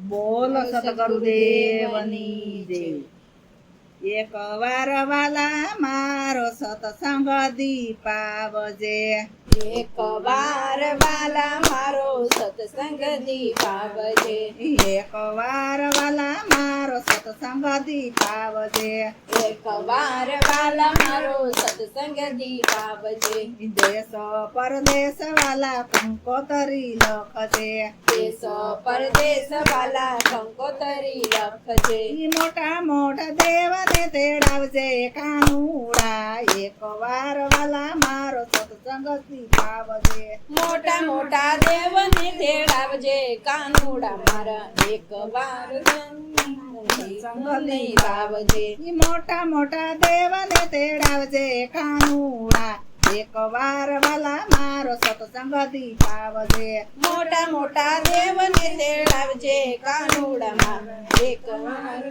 બોલો સતગુરુદેવની જય. એક વાર વાલા મારો સત્સંગ દીપાવજે. એક વાર વાલા મારો સત્સંગ દીપાવજે. એક વાર વાલા મારો સત્સંગ દીપાવજે. એક વાર વાલા મારો સત્સંગ દીપાવજે. દેશ પરદેશ વાલા કંકોતરી લખજે. દેશ પરદેશ વાલા કંકોતરી લખજે. મોટા મોટા દેવને તેડાવજે કાનુડા. એક વાર વાલા મારો સત્સંગ દીપાવજે. મોટા મોટા દેવને તેડાવજે કાનુડા મારા. એક વાર સત્સંગ દીપાવજે. મોટા મોટા દેવને તેડાવજે કાનુડા. એક વાર વાલા મારો સત્સંગ દીપાવજે. મોટા મોટા દેવને તેડાવજે કાનુડા મારા. એક વાર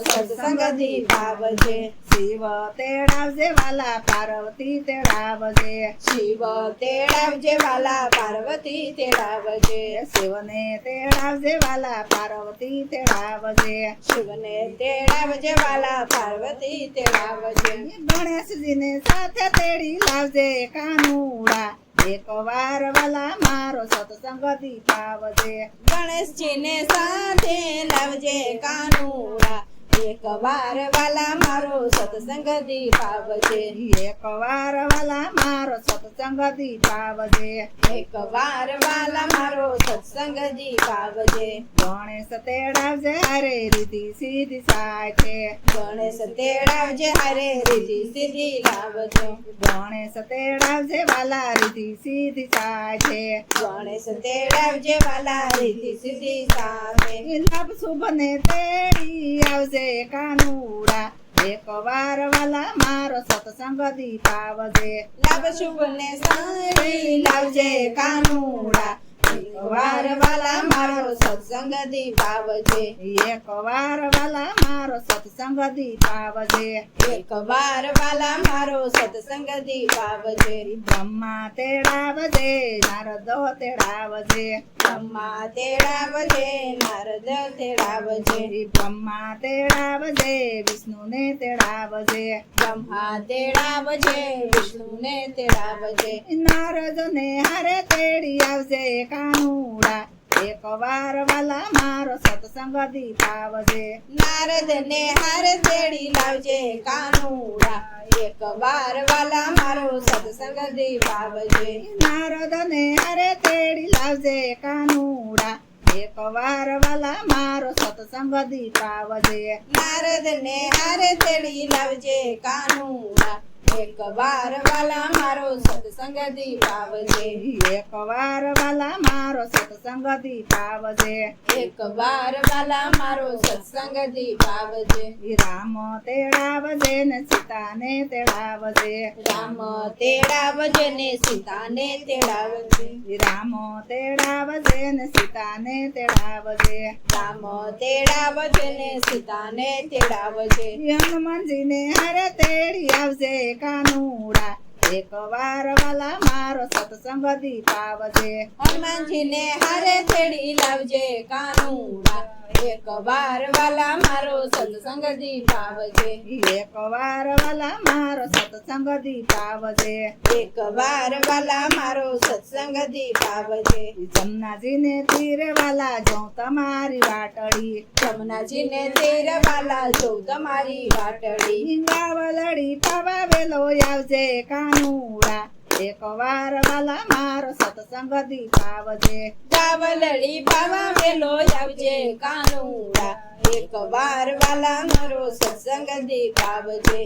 સત્સંગ દીપાવજે. શિવ તેડાવજે વાલા પાર્વતી તેડાવજે. શિવ તેડાવજે વાલા પાર્વતી તેડાવજે. શિવને તેડાવજે વાલા પાર્વતી તેડાવજે. શિવને તેડાવજે વાલા પાર્વતી તેડાવજે. ગણેશજીને સાથે તેડી લાવજે કાનુડા. એક વાર વાલા મારો સત્સંગ દીપાવજે. ગણેશજીને સાથે લાવજે કાનુડા. એક વાર વાલા મારો સત્સંગ દીપાવજે. એક વાર વાલા મારો સત્સંગ દીપાવજે. એક વાર વાલા મારો સત્સંગ દીપાવજે. ગણેશ તેડાવજે હારે રીતિ સીધી સાથે. ગણેશ તેડાવજે હારે રીતિ સીધી લાવજો. ગણેશ તેડાવજે વાલા રીતિ સીધી સાથે. ગણેશ તેડાવજે વાલા રીતિ સીધી સાથે. લાભ શુભને તેડી આવજે કાનુડા. એક વાર વાલા મારો સત્સંગ દીપાવજે. લાભ શુભને સારી લાવજે કાનુડા. એક વાર વાલા મારો સત્સંગ દીપાવજે. એક વાર વાલા મારો સત્સંગ દીપાવજે. એક વાર વાલા મારો સત્સંગ દીપાવજે. બ્રહ્મા તેડાવજે નારદ તેડાવજે. બ્રહ્મા તેડાવજે નારદ તેડાવજે. બ્રહ્મા તેડાવજે વિષ્ણુને તેડાવજે. બ્રહ્મા તેડાવજે વિષ્ણુને તેડાવજે. નારદને હારે તેડી આવજે કાનુડા. એક વાર વાલા મારો સત્સંગ દીપાવજે. નારદને હાર તેડી લાવજે કાનુડા. એક વાર વાલા મારો સત્સંગ દીપાવજે. નારદને હારે તેડી લાવજે કાનુડા. એક વાર વાલા મારો સત્સંગ દીપાવજે. નારદને હાર તેડી લાવજે કાનુડા. એક વાર વાલા મારો સત્સંગ દીપાવજે. એક વાર વાલા મારો સત્સંગ દીપાવજે. એક વાર વાલા મારો સત્સંગ દીપાવજે. રામ તેડાવજે ને સીતાને તેડાવજે. રામ તેડાવજે ને સીતાને તેડાવજે. રામ તેડાવજે ને સીતાને તેડાવજે. રામ તેડાવજે ને સીતાને તેડાવજે. હનુમાનજીને હારે તેડી આવજે કાનુડા. એક વાર વાલા મારો સત્સંગ દીપાવજે. હનુમાનજીને હારે તેડી લાવજે કાનુડા. એક વાર વાલા મારો સત્સંગ દીપાવજે. એક વાર વાલા મારો સત્સંગ દીપાવજે. એક વાર વાલા મારો સત્સંગ દીપાવજે. જમનાજીને તીરે વાલા જો તમારી વાટડી. જમનાજીને તેર વાલા જો તમારી વાટડી. ગાવલડી પાવા વેલો આવજે કાનુડા. એક વાર વાલા મારો સત્સંગ દીપાવજે. ગાવલડી પાવા વેલો આવજે કાનુડા. એક વાર વાલા મારો સત્સંગ દીપાવજે.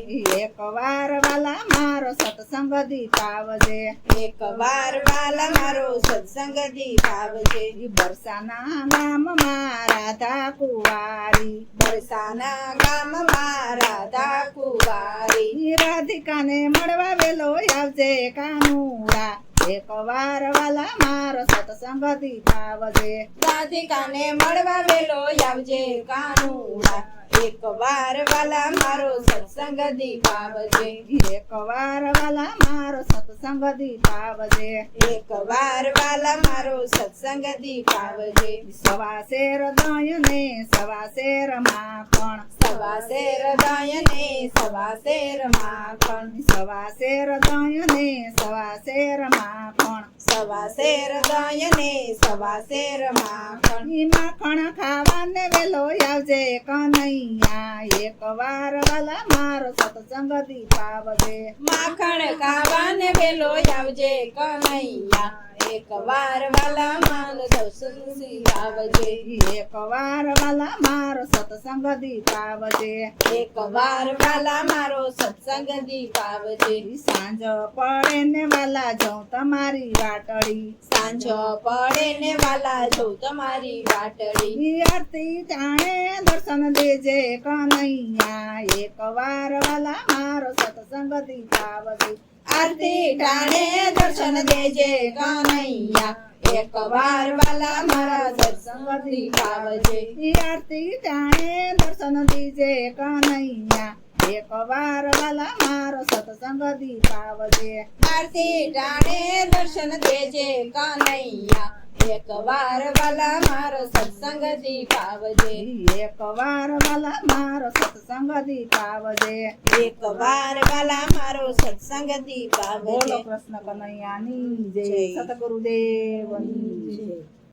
એક વાર વાલા મારો સત્સંગ દીપાવજે. એક વાર વાલા મારો સત્સંગ દીપાવજે. બરસાના ગામમાં રાધા કુંવારી. બરસાના ગામમાં રાધા કુંવારી. રાધિકાને મળવા વેલો આવજે કાનુડા. એક વાર વાલા મારો સત્સંગ દીપાવજે. રાધિકાને મળવા વેલો આવજે કાનુડા. એકવાર વાલા મારો સત્સંગ દીપાવજે એકવાર વાલા મારો સત્સંગ દીપાવજે એકવાર વાલા મારો સત્સંગ દીપાવજે સવા શેર દહીં ને સવા શેર માખણ સવા શેર દહીં ને સવા શેર માખણ સવા શેર દહીં ને સવા શેર માખણ સવા શેર દહીં ને સવા શેર માખણ ઈ માખણ ખાવાને વેલો આવજે કનૈયા એકવાર વાલા મારો સત્સંગ દીપાવજે માખણ ખાવાને વેલો આવજે કનૈયા એકવાર વાલા મારો સત્સંગ દીપાવજે એકવાર વાલા મારો સત્સંગ દીપાવજે એકવાર વાલા મારો સત્સંગ દીપાવજે સાંજ પડે ને વાલા જઉં તમારી વાટડી સાંજ પડે ને વાલા જો તમારી વાટડી ઈ આરતી જાણે દર્શન દેજે કનૈયા એકવાર વાલા મારો સત્સંગ દીપાવજે આરતી ટાણે દર્શન દેજે કનૈયા એકવાર વાલા મારા દર્શન દીપાવજે ઈ આરતી જાણે દર્શન દેજે કનૈયા એકવાર વાલા મારો સત્સંગ દીપાવજે આરતી ટાણે દર્શન દેજે કનૈયા એકવાર વાલા મારો સત્સંગ દીપાવજે એકવાર વાલા મારો સત્સંગ દીપાવજે એકવાર વાલા મારો સત્સંગ બોલો દીપાવજે કૃષ્ણ કનૈયાની જય સતગુરુદેવની જય